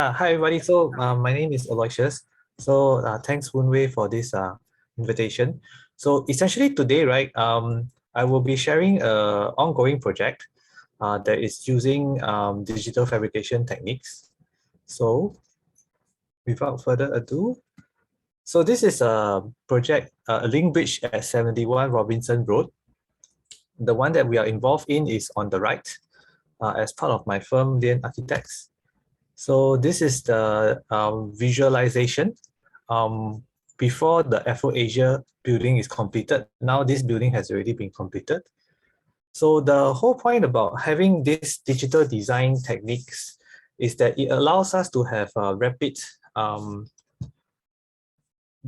Hi everybody. My name is Aloysius. Thanks Woon Wei for this invitation. So essentially today, right, I will be sharing a ongoing project that is using digital fabrication techniques. So without further ado, so this is a project, a link bridge at 71 Robinson Road. The one that we are involved in is on the right as part of my firm, Lian Architects. So this is the visualization before the Afro-Asia building is completed. Now this building has already been completed. So the whole point about having this digital design techniques is that it allows us to have rapid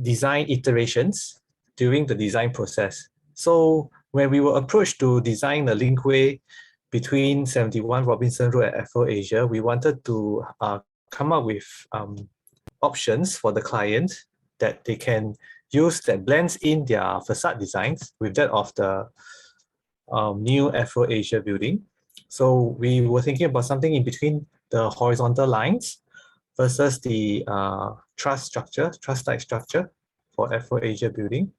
design iterations during the design process. So when we were approached to design the linkway between 71 Robinson Road and Afro-Asia, we wanted to come up with options for the client that they can use that blends in their facade designs with that of the new Afro-Asia building. So we were thinking about something in between the horizontal lines versus the truss-like structure for Afro-Asia building.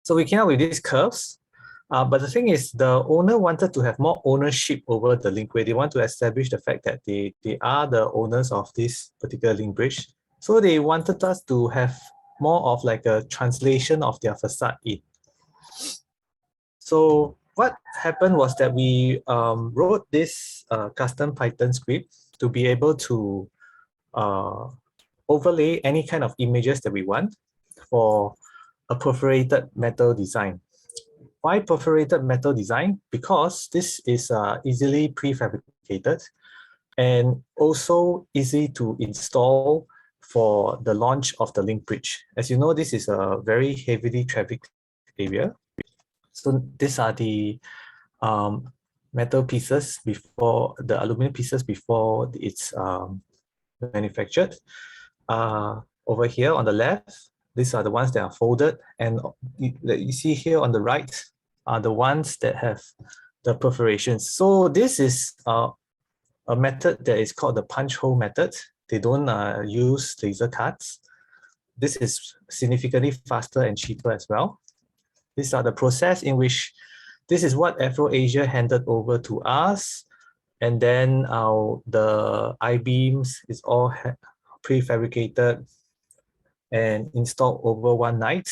So we came up with these curves. But the thing is, the owner wanted to have more ownership over the linkway. They want to establish the fact that they are the owners of this particular link bridge. So they wanted us to have more of like a translation of their facade in. So what happened was that we wrote this custom Python script to be able to overlay any kind of images that we want for a perforated metal design. Why perforated metal design? Because this is easily prefabricated and also easy to install for the launch of the link bridge. As you know, this is a very heavily trafficked area. So these are the metal pieces before, the aluminum pieces before it's manufactured. Over here on the left, these are the ones that are folded, and you see here on the right are the ones that have the perforations. So this is a method that is called the punch hole method. They don't use laser cuts. This is significantly faster and cheaper as well. These are the process in which this is what Afro-Asia handed over to us. And then the I-beams is all prefabricated and installed over one night.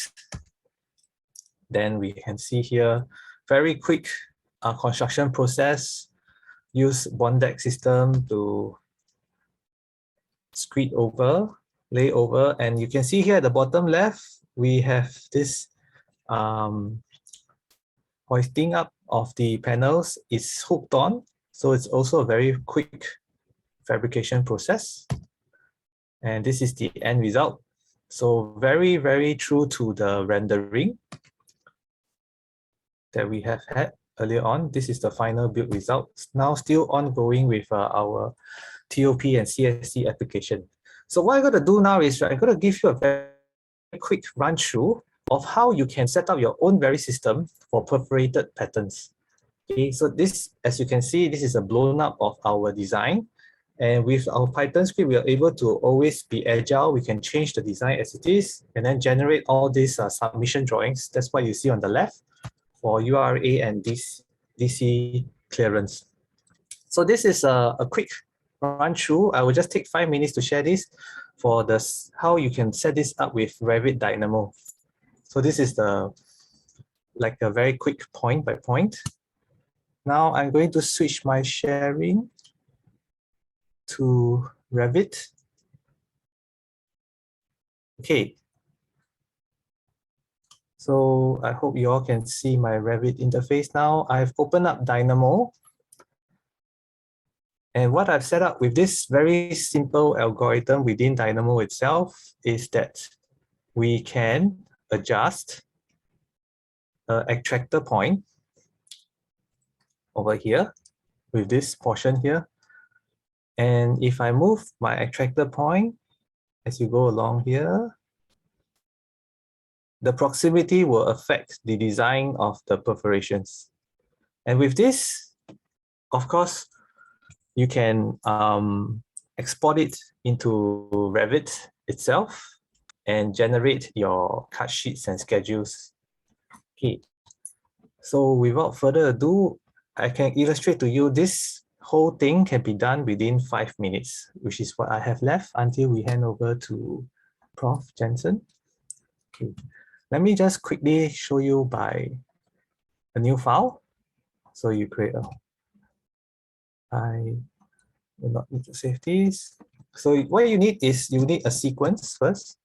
Then we can see here, very quick construction process, use Bondex system to screed over, lay over, and you can see here at the bottom left, we have this hoisting up of the panels is hooked on. So it's also a very quick fabrication process. And this is the end result. So very, very true to the rendering that we have had earlier on. This is the final build result. Now still ongoing with our TOP and CSC application. So what I'm going to do now is I'm going to give you a very quick run through of how you can set up your own very system for perforated patterns. Okay, so this, as you can see, this is a blown up of our design. And with our Python script, we are able to always be agile. We can change the design as it is, and then generate all these submission drawings. That's what you see on the left for URA and DC clearance. So this is a quick run through. I will just take 5 minutes to share this for this, how you can set this up with Revit Dynamo. So this is like a very quick point by point. Now I'm going to switch my sharing to Revit. Okay. So I hope you all can see my Revit interface now. I've opened up Dynamo. And what I've set up with this very simple algorithm within Dynamo itself is that we can adjust the extractor point over here with this portion here. And if I move my extractor point as you go along here, the proximity will affect the design of the perforations. And with this, of course, you can export it into Revit itself, and generate your cut sheets and schedules. Okay, so without further ado, I can illustrate to you this whole thing can be done within 5 minutes, which is what I have left until we hand over to Prof. Jensen. Okay, let me just quickly show you by a new file. So you create a, I will not need to save this. So what you need is you need a sequence first.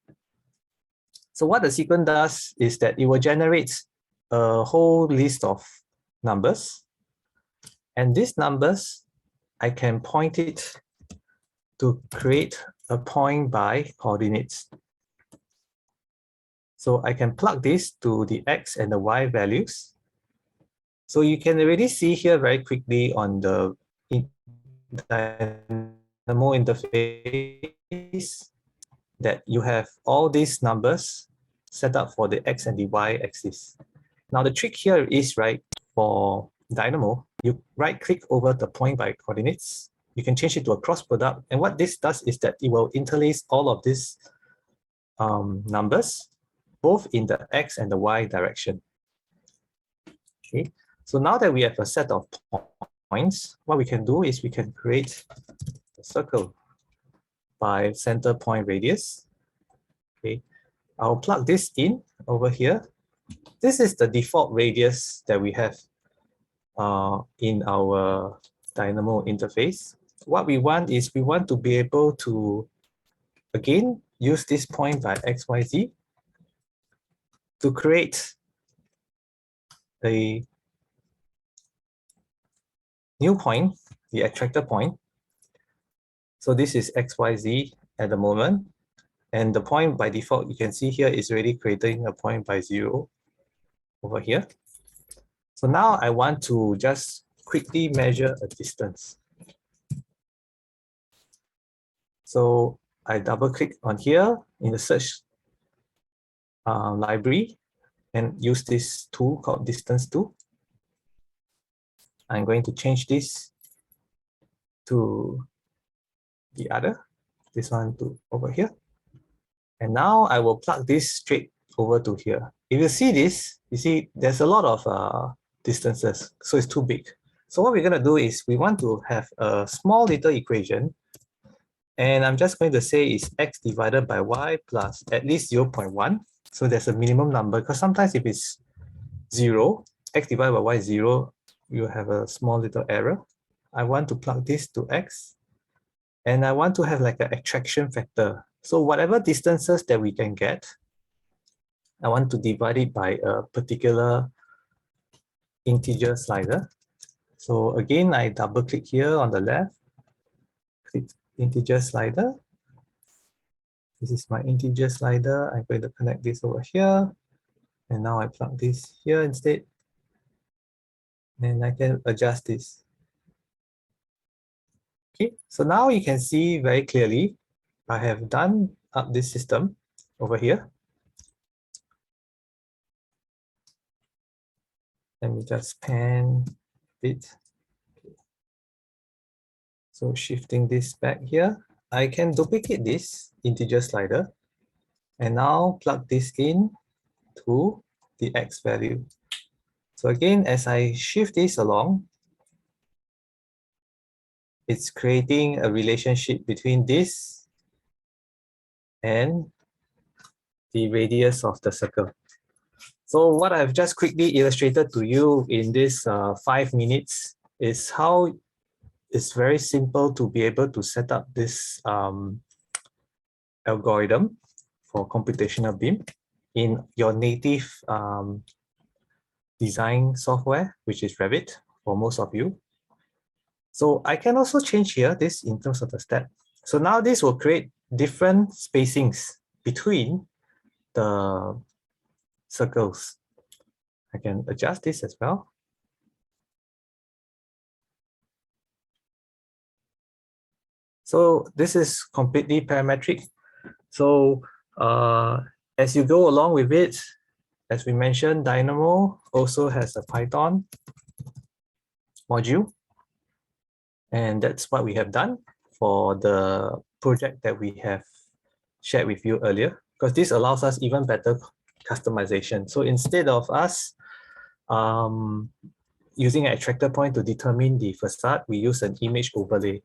So what the sequence does is that it will generate a whole list of numbers. And these numbers, I can point it to create a point by coordinates. So I can plug this to the X and the Y values. So you can already see here very quickly on the Dynamo interface that you have all these numbers set up for the X and the Y axis. Now the trick here is, right, for Dynamo, you right click over the point by coordinates, you can change it to a cross product. And what this does is that it will interlace all of these numbers, both in the X and the Y direction. Okay, so now that we have a set of points, what we can do is we can create a circle by center point radius. Okay, I'll plug this in over here. This is the default radius that we have in our Dynamo interface. What we want is we want to be able to, again, use this point by XYZ to create a new point, the attractor point. So this is XYZ at the moment. And the point by default, you can see here is already creating a point by 0 over here. So now I want to just quickly measure a distance. So I double click on here in the search library and use this tool called distance tool. I'm going to change this to the other, this one to over here. And now I will plug this straight over to here. If you see this, you see there's a lot of distances, so it's too big. So what we're going to do is we want to have a small little equation. And I'm just going to say is x divided by y plus at least 0.1. So there's a minimum number, because sometimes if it's 0, x divided by y is 0, you have a small little error. I want to plug this to x. And I want to have like an attraction factor. So whatever distances that we can get, I want to divide it by a particular integer slider. So again, I double click here on the left, click integer slider. This is my integer slider. I'm going to connect this over here. And now I plug this here instead. And I can adjust this. Okay, so now you can see very clearly, I have done up this system over here. Let me just pan it. So shifting this back here, I can duplicate this integer slider and now plug this in to the x value. So again, as I shift this along, it's creating a relationship between this and the radius of the circle. So what I've just quickly illustrated to you in this 5 minutes is how it's very simple to be able to set up this algorithm for computational BIM in your native design software, which is Revit for most of you. So I can also change here this in terms of the step. So now this will create different spacings between the circles. I can adjust this as well. So this is completely parametric. So as you go along with it, as we mentioned, Dynamo also has a Python module. And that's what we have done for the project that we have shared with you earlier, because this allows us even better customization. So instead of us using an attractor point to determine the facade, we use an image overlay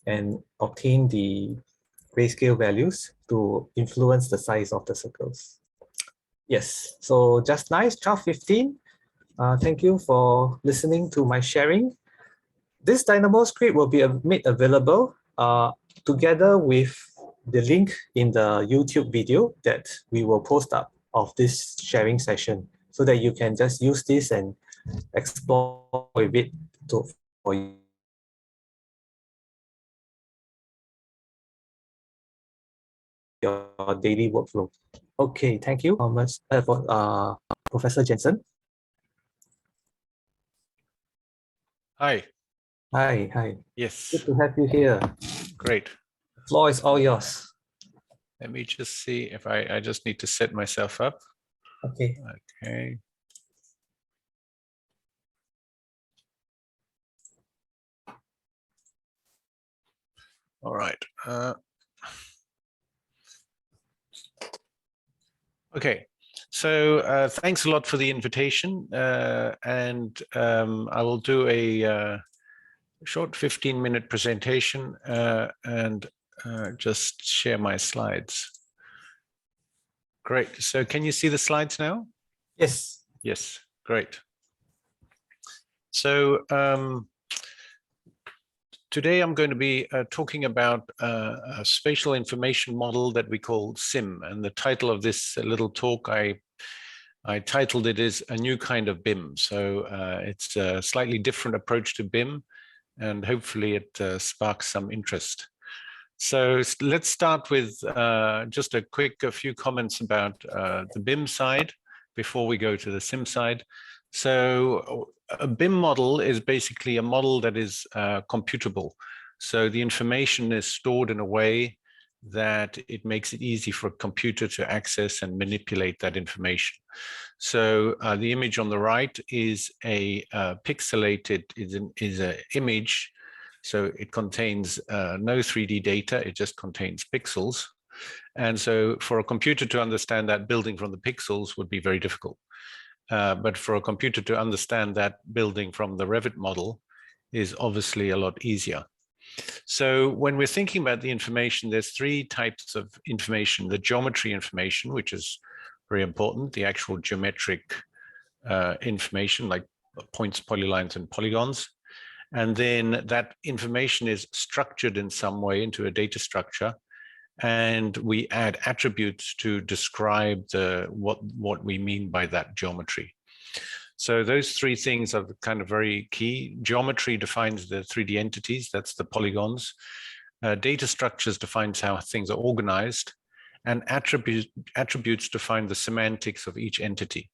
and obtain the grayscale values to influence the size of the circles. Yes, so just nice, 12:15. Thank you for listening to my sharing. This Dynamo script will be made available together with the link in the YouTube video that we will post up of this sharing session, so that you can just use this and explore with it for your daily workflow. Okay, thank you much for Professor Jensen. Hi. Hi, hi. Yes. Good to have you here. Great. The floor is all yours. Let me just see if I just need to set myself up. Okay. Okay. All right. Okay. So thanks a lot for the invitation, and I will do a short 15-minute presentation and just share my slides. Great. So can you see the slides now? Yes. Yes. Great. So today I'm going to be talking about a spatial information model that we call SIM, and the title of this little talk I titled it is A New Kind of BIM. So it's a slightly different approach to BIM, and hopefully it sparks some interest. So let's start with just a few comments about the BIM side before we go to the SIM side. So a BIM model is basically a model that is computable. So the information is stored in a way that it makes it easy for a computer to access and manipulate that information. So the image on the right is a pixelated, is an image. So it contains no 3D data, it just contains pixels. And so for a computer to understand that building from the pixels would be very difficult. But for a computer to understand that building from the Revit model is obviously a lot easier. So when we're thinking about the information, there's three types of information: the geometry information, which is very important, the actual geometric information like points, polylines, and polygons. And then that information is structured in some way into a data structure, and we add attributes to describe what we mean by that geometry. So those three things are kind of very key. Geometry defines the 3D entities, that's the polygons. Data structures defines how things are organized, and attributes define the semantics of each entity.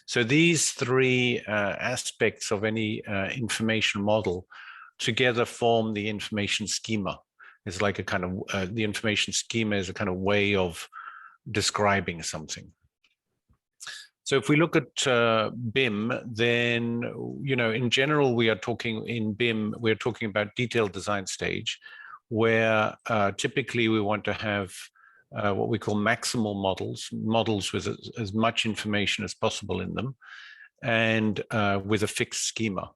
So these three aspects of any information model together form the information schema. It's like a kind of, the information schema is a kind of way of describing something. So if we look at BIM, then, you know, in general, we are talking in BIM, we're talking about detailed design stage, where typically we want to have what we call maximal models with as much information as possible in them, and with a fixed schema.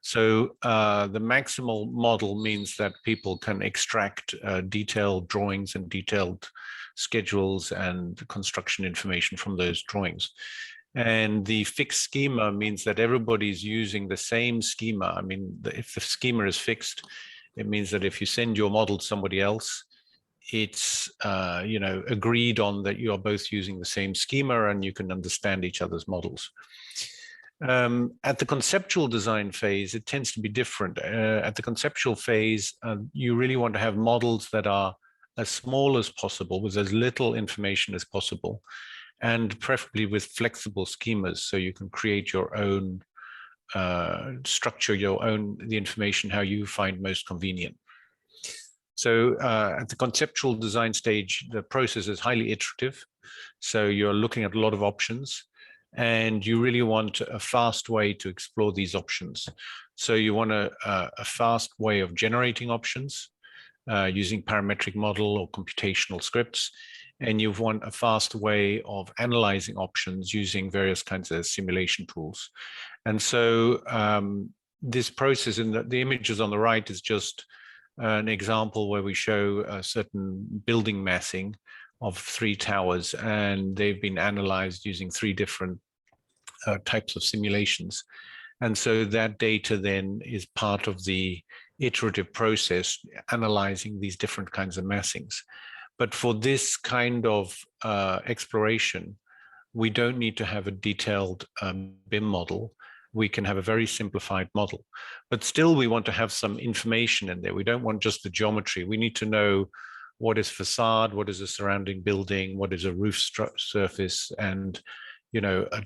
So the maximal model means that people can extract detailed drawings and detailed schedules and construction information from those drawings. And the fixed schema means that everybody's using the same schema. I mean, if the schema is fixed, it means that if you send your model to somebody else, it's you know, agreed on that you are both using the same schema and you can understand each other's models. At the conceptual design phase, it tends to be different. At the conceptual phase, you really want to have models that are as small as possible, with as little information as possible, and preferably with flexible schemas, so you can create your own structure, the information how you find most convenient. So at the conceptual design stage, the process is highly iterative. So you're looking at a lot of options, and you really want a fast way to explore these options. So you want a fast way of generating options. using parametric model or computational scripts, and you want a fast way of analyzing options using various kinds of simulation tools. And so this process in the images on the right is just an example where we show a certain building massing of 3 towers, and they've been analyzed using 3 different types of simulations. And so that data then is part of the iterative process analyzing these different kinds of massings. But for this kind of exploration, we don't need to have a detailed BIM model. We can have a very simplified model, but still we want to have some information in there. We don't want just the geometry. We need to know what is facade, what is a surrounding building, what is a roof surface, and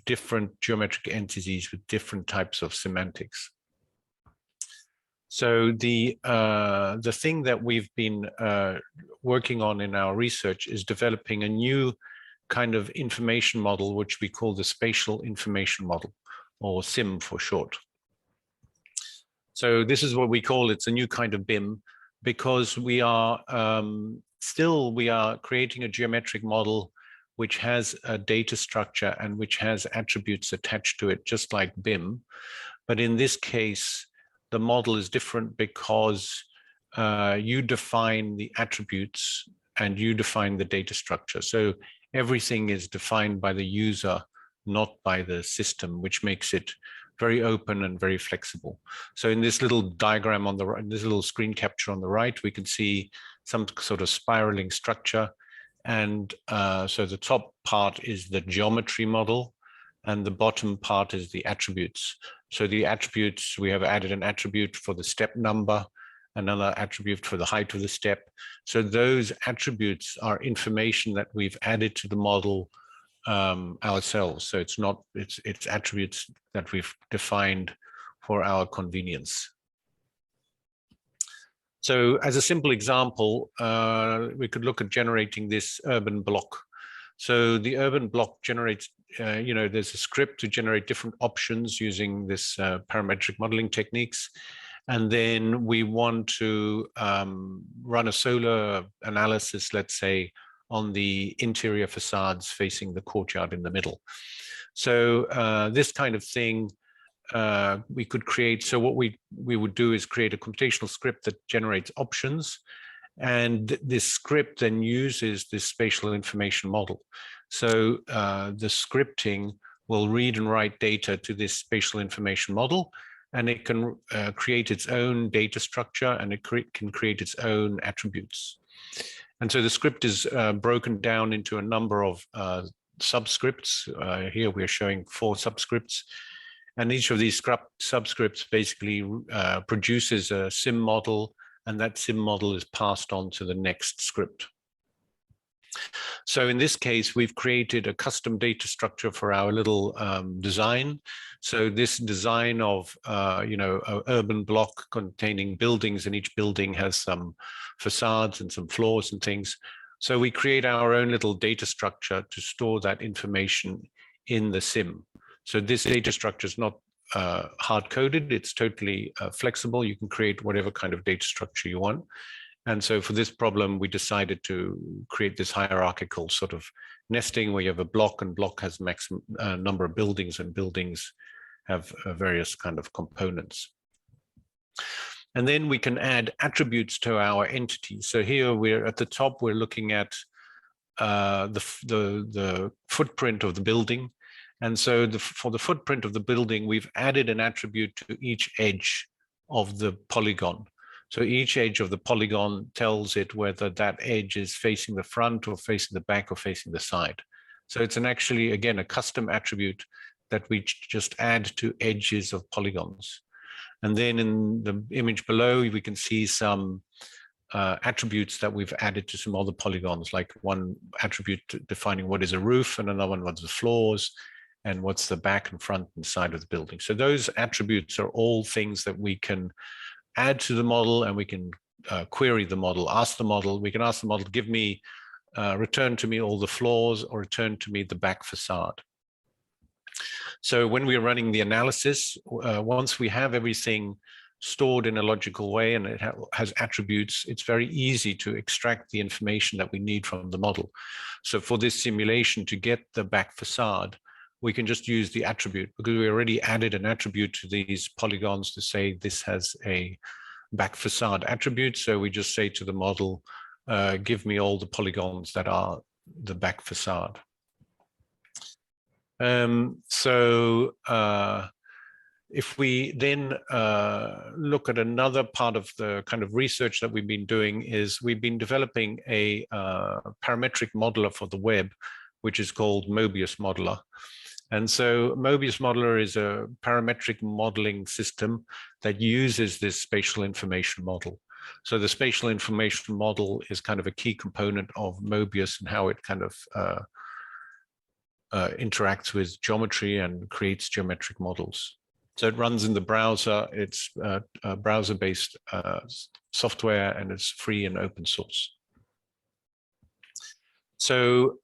different geometric entities with different types of semantics. So the thing that we've been working on in our research is developing a new kind of information model, which we call the spatial information model, or SIM for short. So this is what we call, it's a new kind of BIM, because we are creating a geometric model which has a data structure and which has attributes attached to it, just like BIM. But in this case, the model is different because you define the attributes and you define the data structure. So everything is defined by the user, not by the system, which makes it very open and very flexible. So in this little diagram on the right, this little screen capture on the right, we can see some sort of spiraling structure. And so the top part is the geometry model, and the bottom part is the attributes. So the attributes, we have added an attribute for the step number, another attribute for the height of the step. So those attributes are information that we've added to the model ourselves. So it's attributes that we've defined for our convenience. So as a simple example, we could look at generating this urban block. So the urban block generates, there's a script to generate different options using this parametric modeling techniques. And then we want to run a solar analysis, let's say, on the interior facades facing the courtyard in the middle. So this kind of thing we could create. So what we would do is create a computational script that generates options. And this script then uses this spatial information model. So the scripting will read and write data to this spatial information model, and it can create its own data structure, and it can create its own attributes. And so the script is broken down into a number of subscripts. Here we're showing 4 subscripts. And each of these subscripts basically produces a SIM model, and that SIM model is passed on to the next script. So in this case, we've created a custom data structure for our little design. So this design of, an urban block containing buildings, and each building has some facades and some floors and things. So we create our own little data structure to store that information in the SIM. So this data structure is not hard-coded, it's totally flexible. You can create whatever kind of data structure you want. And so for this problem, we decided to create this hierarchical sort of nesting where you have a block, and block has maximum number of buildings, and buildings have various kind of components. And then we can add attributes to our entity. So here we're at the top, we're looking at the footprint of the building. And so for the footprint of the building, we've added an attribute to each edge of the polygon. So each edge of the polygon tells it whether that edge is facing the front or facing the back or facing the side. So it's actually, again, a custom attribute that we just add to edges of polygons. And then in the image below, we can see some attributes that we've added to some other polygons, like one attribute defining what is a roof, and another one what's the floors, and what's the back and front and side of the building. So those attributes are all things that we can add to the model, and we can query the model, ask the model. We can ask the model, give me, return to me all the floors, or return to me the back facade. So when we're running the analysis, once we have everything stored in a logical way, and it has attributes. It's very easy to extract the information that we need from the model. So for this simulation, to get the back facade, we can just use the attribute, because we already added an attribute to these polygons to say this has a back facade attribute. So we just say to the model, give me all the polygons that are the back facade. If we then look at another part of the kind of research that we've been doing, is we've been developing a parametric modeler for the web, which is called Mobius Modeler. And so Mobius Modeler is a parametric modeling system that uses this spatial information model. So the spatial information model is kind of a key component of Mobius and how it kind of interacts with geometry and creates geometric models. So it runs in the browser. It's browser-based software, and it's free and open source. So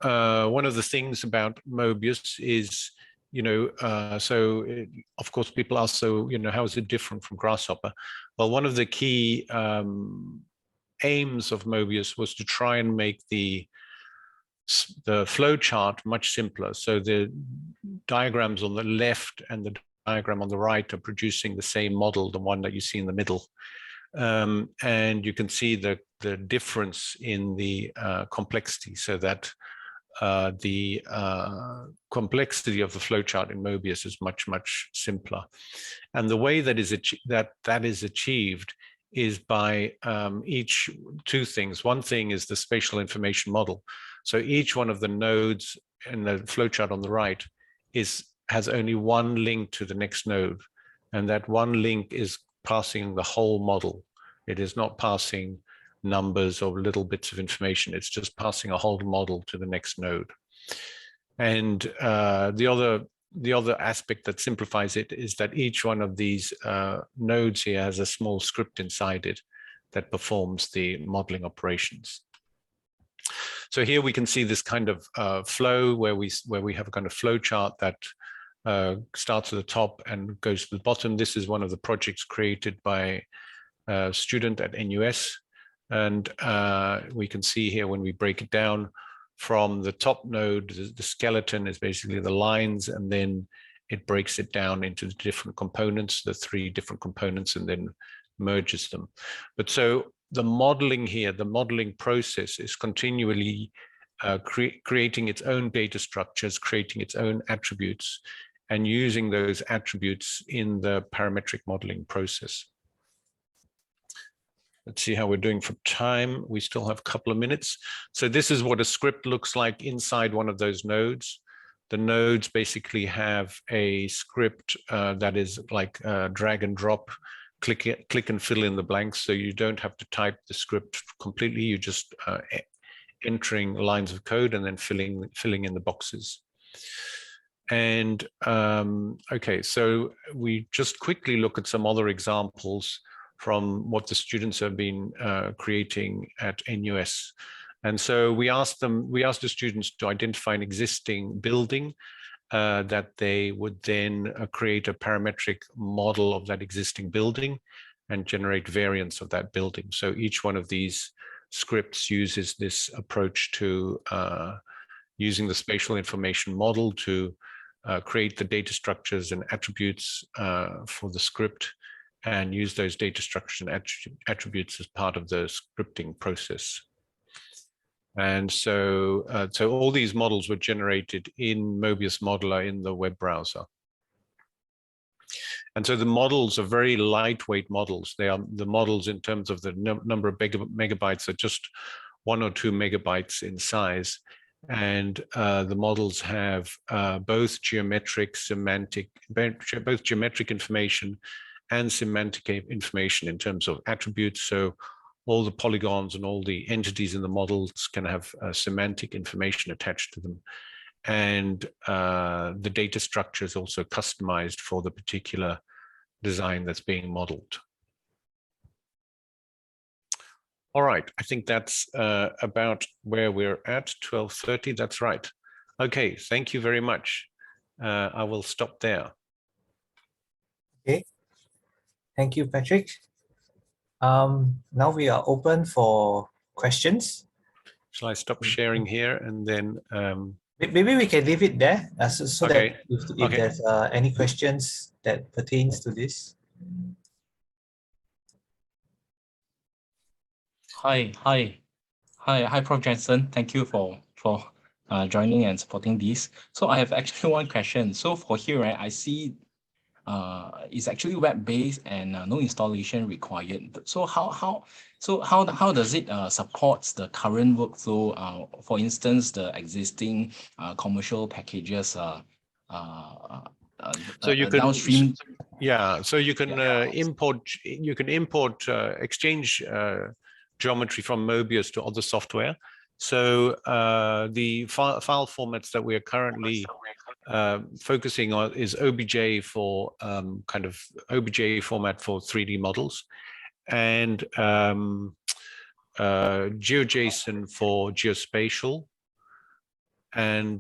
one of the things about Mobius is, of course, people ask, so, how is it different from Grasshopper? Well, one of the key aims of Mobius was to try and make the flow chart much simpler. So the diagrams on the left and the diagram on the right are producing the same model, the one that you see in the middle. And you can see the difference in the complexity, so that the complexity of the flowchart in Mobius is much, much simpler. And the way that is achieved is by two things. One thing is the spatial information model. So each one of the nodes in the flowchart on the right has only one link to the next node, and that one link is passing the whole model. It is not passing numbers or little bits of information. It's just passing a whole model to the next node. And the other aspect that simplifies it is that each one of these nodes here has a small script inside it that performs the modeling operations. So here we can see this kind of flow where we have a kind of flow chart that starts at the top and goes to the bottom. This is one of the projects created by a student at NUS. And we can see here, when we break it down from the top node, the skeleton is basically the lines, and then it breaks it down into the different components, the 3 different components, and then merges them. But so the modeling here, the modeling process is continually creating its own data structures, creating its own attributes, and using those attributes in the parametric modeling process. Let's see how we're doing for time. We still have a couple of minutes. So this is what a script looks like inside one of those nodes. The nodes basically have a script that is like drag and drop, click and fill in the blanks. So you don't have to type the script completely. You just entering lines of code and then filling in the boxes. And okay, so we just quickly look at some other examples from what the students have been creating at NUS. And so we asked the students to identify an existing building that they would then create a parametric model of that existing building and generate variants of that building. So each one of these scripts uses this approach to using the spatial information model to create the data structures and attributes for the script, and use those data structures and attributes as part of the scripting process. And so, so all these models were generated in Mobius Modeler in the web browser. And so the models are very lightweight models. They are the models in terms of the number of megabytes are just 1 or 2 megabytes in size. And the models have both geometric information and semantic information in terms of attributes. So all the polygons and all the entities in the models can have semantic information attached to them. And the data structure is also customized for the particular design that's being modeled. All right, I think that's about where we're at, 12:30, that's right. Okay, thank you very much. I will stop there. Okay. Thank you, Patrick. Now we are open for questions. Shall I stop sharing here and then? Maybe we can leave it there so Okay. that if Okay. there's any questions that pertains to this. Hi, Prof. Jensen. Thank you for joining and supporting this. So I have actually one question. So for here, right, I see it's actually web-based and no installation required. So how does it supports the current workflow? For instance, the existing commercial packages. So you can downstream. Yeah. So you can import. You can import Exchange geometry from Mobius to other software. So the file formats that we are currently focusing on is OBJ for kind of OBJ format for 3D models, and GeoJSON for geospatial, and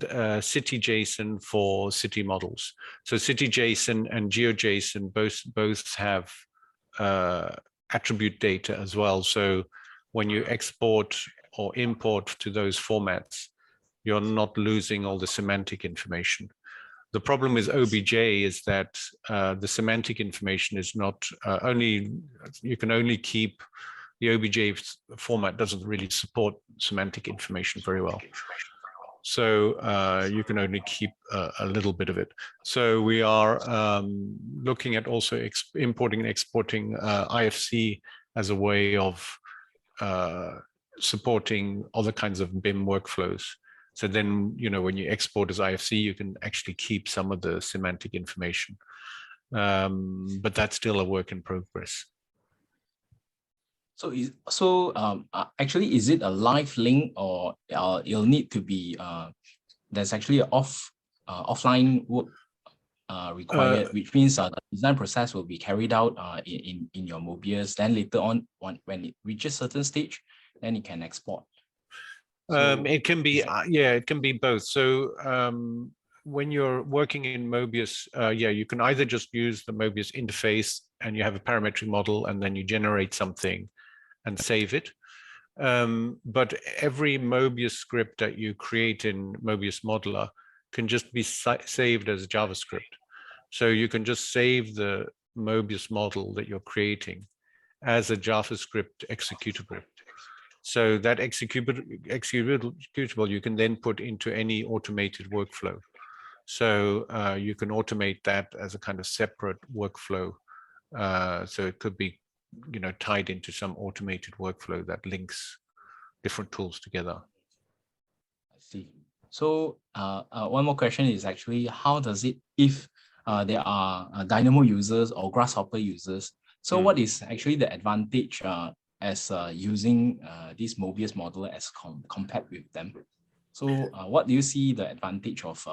CityJSON for city models. So CityJSON and GeoJSON both have attribute data as well. So when you export or import to those formats, you're not losing all the semantic information. The problem with OBJ is that the semantic information is not you can only keep the OBJ format doesn't really support semantic information very well. So you can only keep a little bit of it. So we are looking at also importing and exporting IFC as a way of supporting other kinds of BIM workflows. So then, when you export as IFC, you can actually keep some of the semantic information. But that's still a work in progress. So actually, is it a live link, or it'll need to be there's actually an offline work required, which means the design process will be carried out in your Mobius. Then later on, when it reaches a certain stage, then it can export. It can be it can be both. So when you're working in Mobius, you can either just use the Mobius interface and you have a parametric model and then you generate something and save it. But every Mobius script that you create in Mobius Modeler can just be saved as JavaScript. So you can just save the Mobius model that you're creating as a JavaScript executable. So that executable you can then put into any automated workflow. So you can automate that as a kind of separate workflow. So it could be, tied into some automated workflow that links different tools together. I see. So one more question is actually, how does it, if there are Dynamo users or Grasshopper users, so what is actually the advantage as using this Mobius modeler as compared with them? So what do you see the advantage of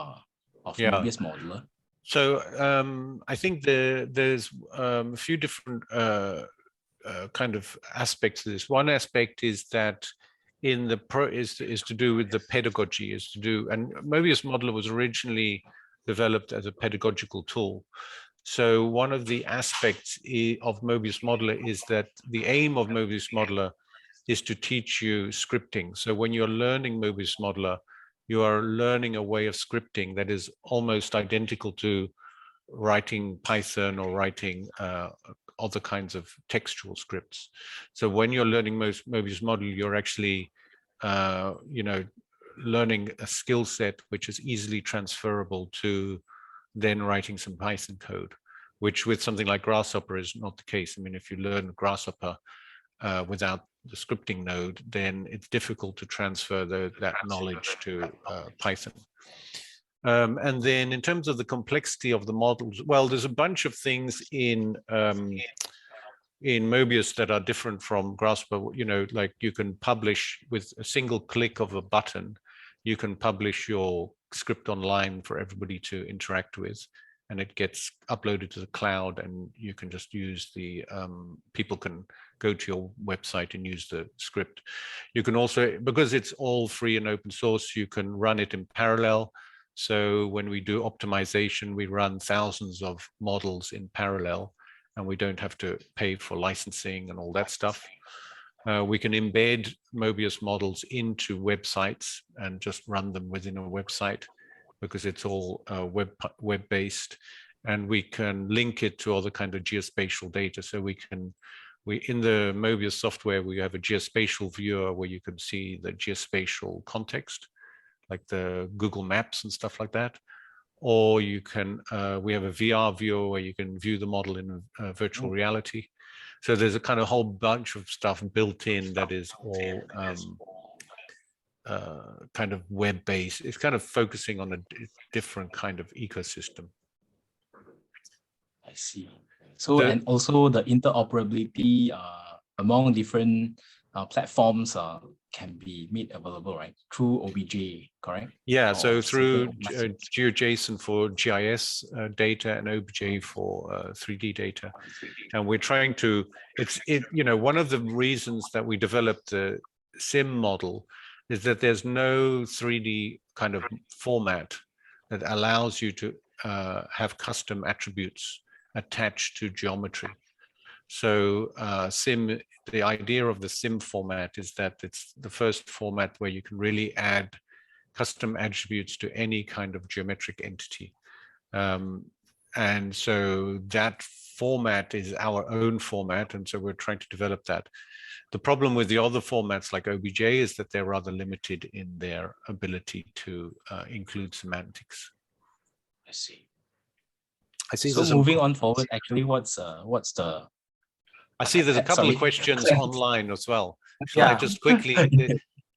Mobius modeler? So I think there's a few different kind of aspects to this. One aspect is that in the is to do with the pedagogy, and Mobius Modeler was originally developed as a pedagogical tool. So one of the aspects of Mobius Modeler is that the aim of Mobius Modeler is to teach you scripting. So when you're learning Mobius Modeler, you are learning a way of scripting that is almost identical to writing Python or writing other kinds of textual scripts. So when you're learning Mobius Modeler, you're actually, learning a skill set which is easily transferable to then writing some Python code, which with something like Grasshopper is not the case. I mean, if you learn Grasshopper without the scripting node, then it's difficult to transfer that knowledge to Python. And then in terms of the complexity of the models, well, there's a bunch of things in Mobius that are different from Grasshopper. Like you can publish with a single click of a button, you can publish your script online for everybody to interact with, and it gets uploaded to the cloud, and you can just use people can go to your website and use the script. You can also, because it's all free and open source, you can run it in parallel. So when we do optimization, we run thousands of models in parallel, and we don't have to pay for licensing and all that stuff. We can embed Mobius models into websites and just run them within a website because it's all web-based, and we can link it to other kind of geospatial data. So in the Mobius software, we have a geospatial viewer where you can see the geospatial context, like the Google Maps and stuff like that. Or you can, we have a VR viewer where you can view the model in virtual reality. So there's a kind of whole bunch of stuff built in that is all kind of web-based. It's kind of focusing on a different kind of ecosystem. I see. So, and also the interoperability among different platforms can be made available, right? Through OBJ, correct? Yeah, Or so through simple GeoJSON for GIS data and OBJ for 3D data. And we're trying to, one of the reasons that we developed the SIM model is that there's no 3D kind of format that allows you to have custom attributes attached to geometry. So SIM, the idea of the SIM format is that it's the first format where you can really add custom attributes to any kind of geometric entity. And so that format is our own format, and so we're trying to develop that. The problem with the other formats like OBJ is that they're rather limited in their ability to include semantics. I see. I see. So moving on forward, actually, what's the? I see there's a couple of questions online as well. Shall I just quickly?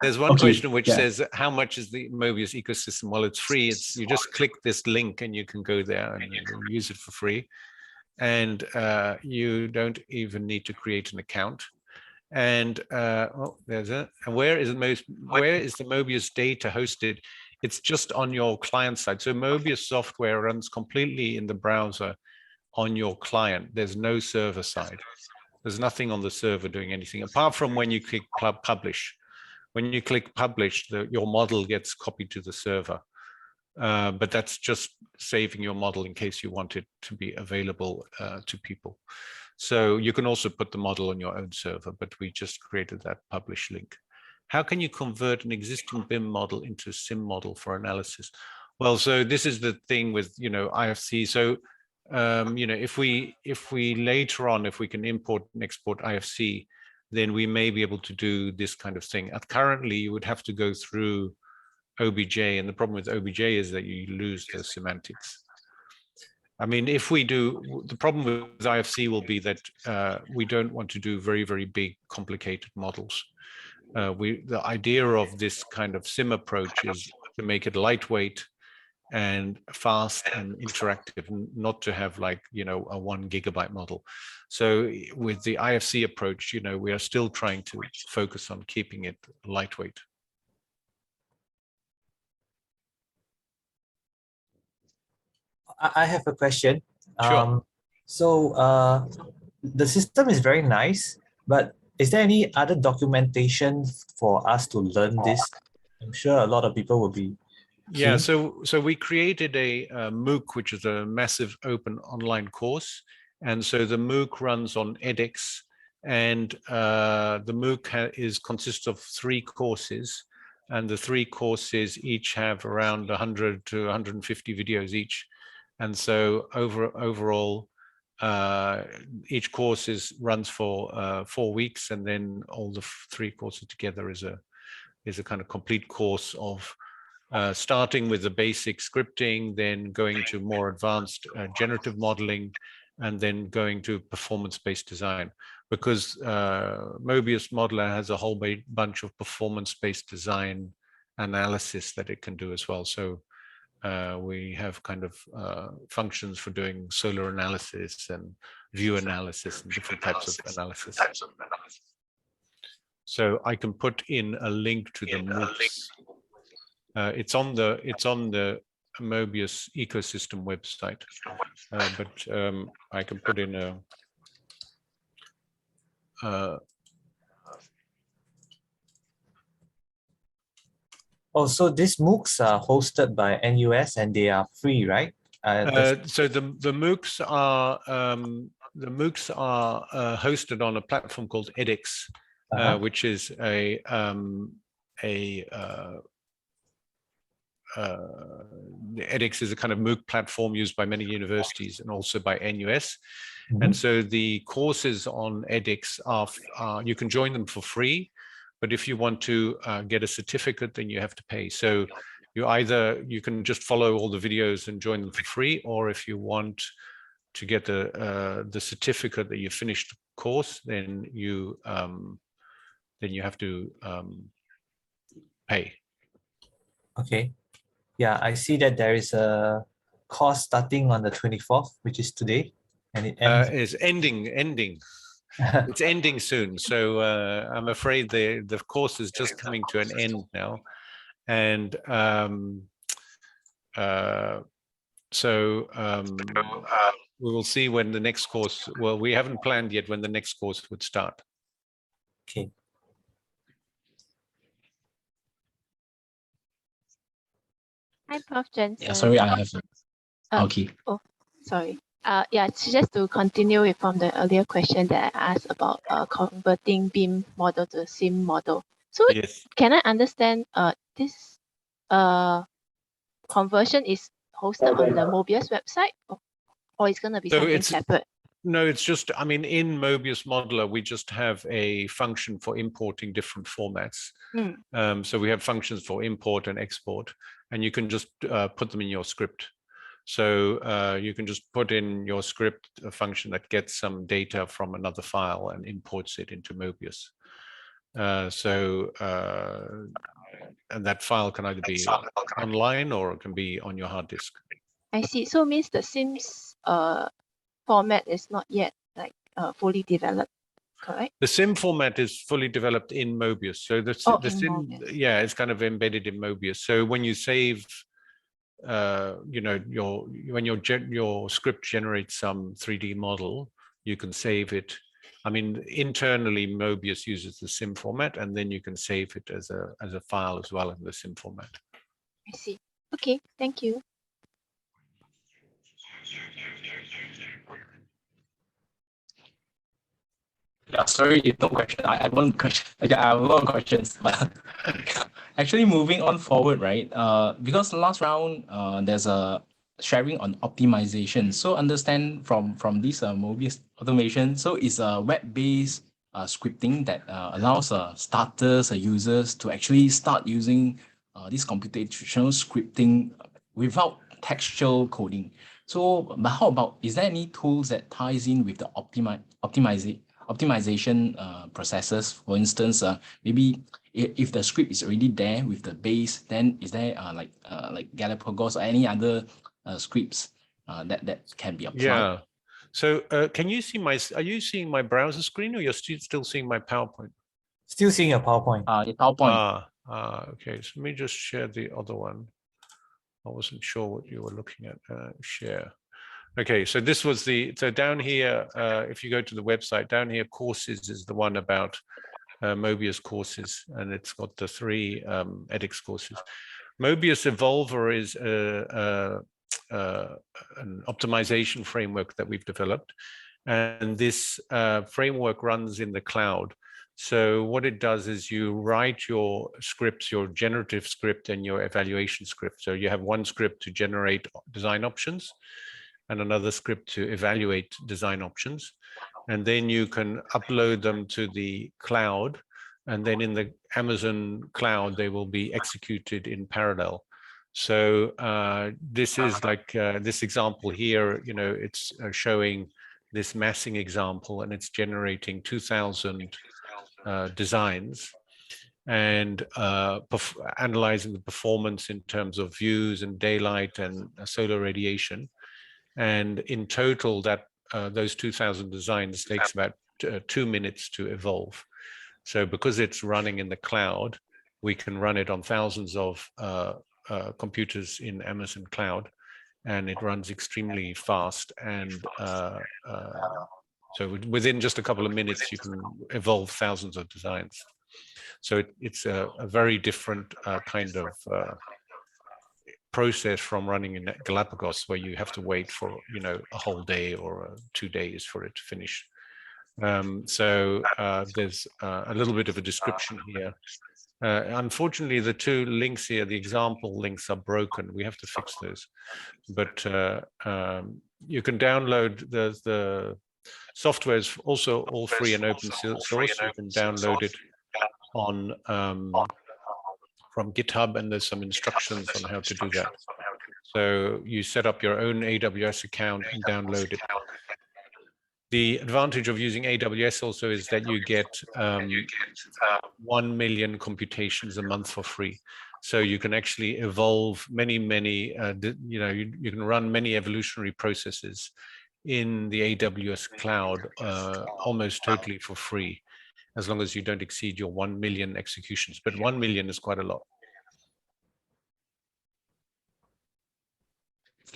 There's one question which says, how much is the Mobius ecosystem? Well, it's free. You just click this link and you can go there and use it for free. And you don't even need to create an account. And there's a, and where is the Mobius data hosted? It's just on your client side. So Mobius software runs completely in the browser on your client. There's no server side. There's nothing on the server doing anything apart from when you click publish. When you click publish, your model gets copied to the server. But that's just saving your model in case you want it to be available to people. So you can also put the model on your own server, but we just created that publish link. How can you convert an existing BIM model into a SIM model for analysis? Well, so this is the thing with, IFC. So, if we later on, if we can import and export IFC, then we may be able to do this kind of thing. Currently, you would have to go through OBJ, and the problem with OBJ is that you lose the semantics. I mean, if we do, the problem with IFC will be that we don't want to do very, very big, complicated models. The idea of this kind of SIM approach is to make it lightweight and fast and interactive, not to have like, a 1 GB model. So with the IFC approach, we are still trying to focus on keeping it lightweight. I have a question. Sure. The system is very nice, but is there any other documentation for us to learn this? I'm sure a lot of people will be keen. Yeah, so we created a MOOC, which is a massive open online course. And so the MOOC runs on edX, and the MOOC consists of 3 courses. And the 3 courses each have around 100 to 150 videos each. And so overall, each course runs for 4 weeks, and then all the 3 courses together is a kind of complete course of starting with the basic scripting, then going to more advanced generative modeling, and then going to performance-based design. Because Mobius Modeler has a whole bunch of performance-based design analysis that it can do as well. So we have kind of functions for doing solar analysis and view analysis and different types of analysis. So I can put in a link to the MOOCs. It's on the Mobius ecosystem website, but I can put in a. So these MOOCs are hosted by NUS and they are free, right? So the MOOCs are MOOCs are hosted on a platform called edX, which is edX is a kind of MOOC platform used by many universities and also by NUS. And so the courses on edX are you can join them for free, but if you want to get a certificate, then you have to pay. So you can just follow all the videos and join them for free, or if you want to get the certificate that you finished the course, then you have to pay. Okay. Yeah, I see that there is a course starting on the 24th, which is today, and it ends. It's ending. It's ending soon. So I'm afraid the course is just coming to an end now. And we will see when the next course, well, we haven't planned yet when the next course would start. Okay. Hi, Prof. Jensen. Yeah, sorry, I have. Okay. Oh, sorry. Yeah, it's just to continue with from the earlier question that I asked about converting BIM model to a SIM model. So Yes. can I understand this conversion is hosted on the Mobius website, or it's going to be something separate? No, it's just, I mean, in Mobius Modeler, we just have a function for importing different formats. So we have functions for import and export, and you can just put them in your script. So you can just put in your script a function that gets some data from another file and imports it into Mobius. And that file can either be online or it can be on your hard disk. I see. So means the SIMS format is not yet like fully developed, correct? The SIM format is fully developed in Mobius. So the SIM, Mobius. Yeah, it's kind of embedded in Mobius. So when you save, you know, when your script generates some 3D model, you can save it. I mean, internally, Mobius uses the SIM format, and then you can save it as a file as well in the SIM format. I see. Okay, thank you. Yeah, sorry, no question. I have one question. I have a lot of questions, but actually moving on forward, right? Because last round, there's a sharing on optimization. So understand from this Mobius automation. So it's a web-based scripting that allows starters, users to actually start using this computational scripting without textual coding. So, but how about, is there any tools that ties in with the optimization processes? For instance, maybe if the script is already there with the base, then is there like Galapagos or any other scripts that can be applied? Yeah. So can you see are you seeing my browser screen, or you're still seeing my PowerPoint? Still seeing a PowerPoint. The PowerPoint. Okay. So let me just share the other one. I wasn't sure what you were looking at. Share. Okay, so this was so down here, if you go to the website, down here, courses is the one about Mobius courses, and it's got the 3 edX courses. Mobius Evolver is an optimization framework that we've developed, and this framework runs in the cloud. So what it does is you write your scripts, your generative script and your evaluation script. So you have one script to generate design options and another script to evaluate design options. And then you can upload them to the cloud. And then in the Amazon cloud, they will be executed in parallel. So this is like this example here, you know, it's showing this massing example, and it's generating 2,000 designs and analyzing the performance in terms of views and daylight and solar radiation. And in total, that those 2,000 designs takes about 2 minutes to evolve. So because it's running in the cloud, we can run it on thousands of computers in Amazon Cloud, and it runs extremely fast. And so within just a couple of minutes, you can evolve thousands of designs. So it's a very different kind of process from running in Galapagos, where you have to wait for, a whole day or 2 days for it to finish. So there's a little bit of a description here. Unfortunately, the two links here, the example links, are broken. We have to fix those. But you can download the software is also all free and open source. You can download it on from GitHub, and there's some instructions on how to do that. So you set up your own AWS account and download it. The advantage of using AWS also is that you get 1 million computations a month for free. So you can actually evolve many, you can run many evolutionary processes in the AWS cloud almost totally for free, as long as you don't exceed your 1 million executions. But 1 million is quite a lot.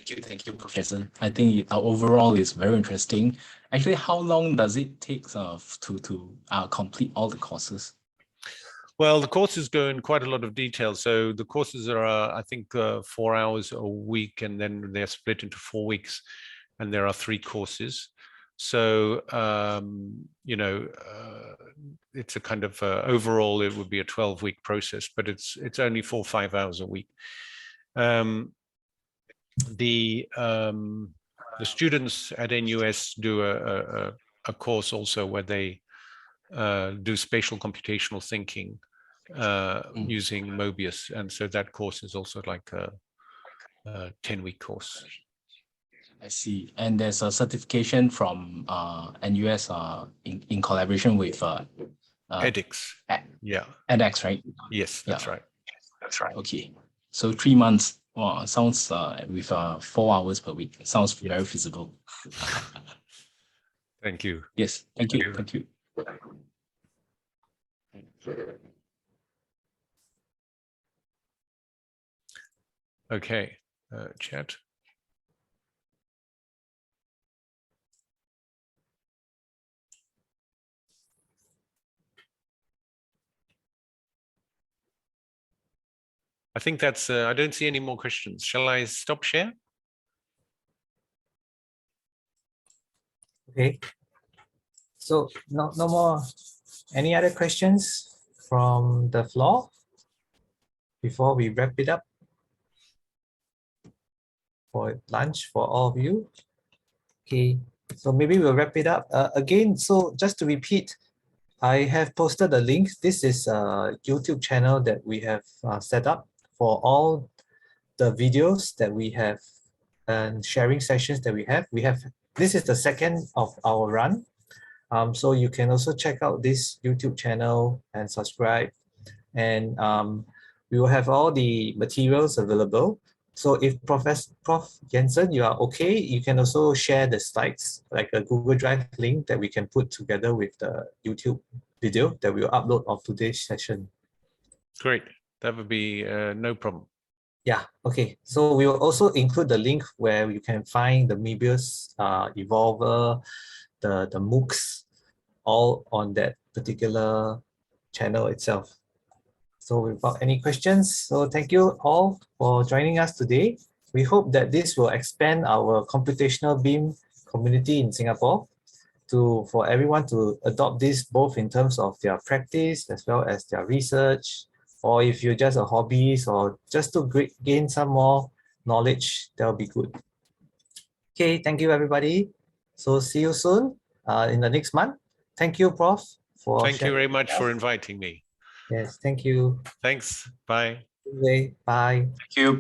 Thank you, Professor. I think overall is very interesting. Actually, how long does it take to complete all the courses? Well, the courses go in quite a lot of detail. So the courses are, I think, 4 hours a week, and then they're split into 4 weeks, and there are 3 courses. So, it's a kind of overall, it would be a 12-week process, but it's only 4 or 5 hours a week. The students at NUS do a course also where they do spatial computational thinking using Mobius, and so that course is also like a 10-week course. I see. And there's a certification from NUS in collaboration with edX. Yeah. edX, right? Yes, that's right. That's right. Okay. So 3 months. Wow, sounds with 4 hours per week. Sounds very feasible. Thank you. Yes, thank you. Thank you. Okay, chat. I think that's, I don't see any more questions. Shall I stop share? Okay. So no more. Any other questions from the floor before we wrap it up for lunch for all of you? Okay, so maybe we'll wrap it up again. So just to repeat, I have posted a link. This is a YouTube channel that we have set up for all the videos that we have and sharing sessions that we have. This is the second of our run. So you can also check out this YouTube channel and subscribe. And we will have all the materials available. So if Prof. Jensen, you are okay, you can also share the slides, like a Google Drive link that we can put together with the YouTube video that we'll upload of today's session. Great, that would be no problem. Yeah, okay. So we will also include the link where you can find the Mobius Evolver, the MOOCs, all on that particular channel itself. So without any questions, so thank you all for joining us today. We hope that this will expand our computational BIM community in Singapore for everyone to adopt this both in terms of their practice as well as their research, or if you're just a hobbyist or just to gain some more knowledge, that'll be good. Okay, thank you everybody. So see you soon in the next month. Thank you, Prof. Thank you very much for inviting me. Yes, thank you. Thanks. Bye. Bye. Thank you.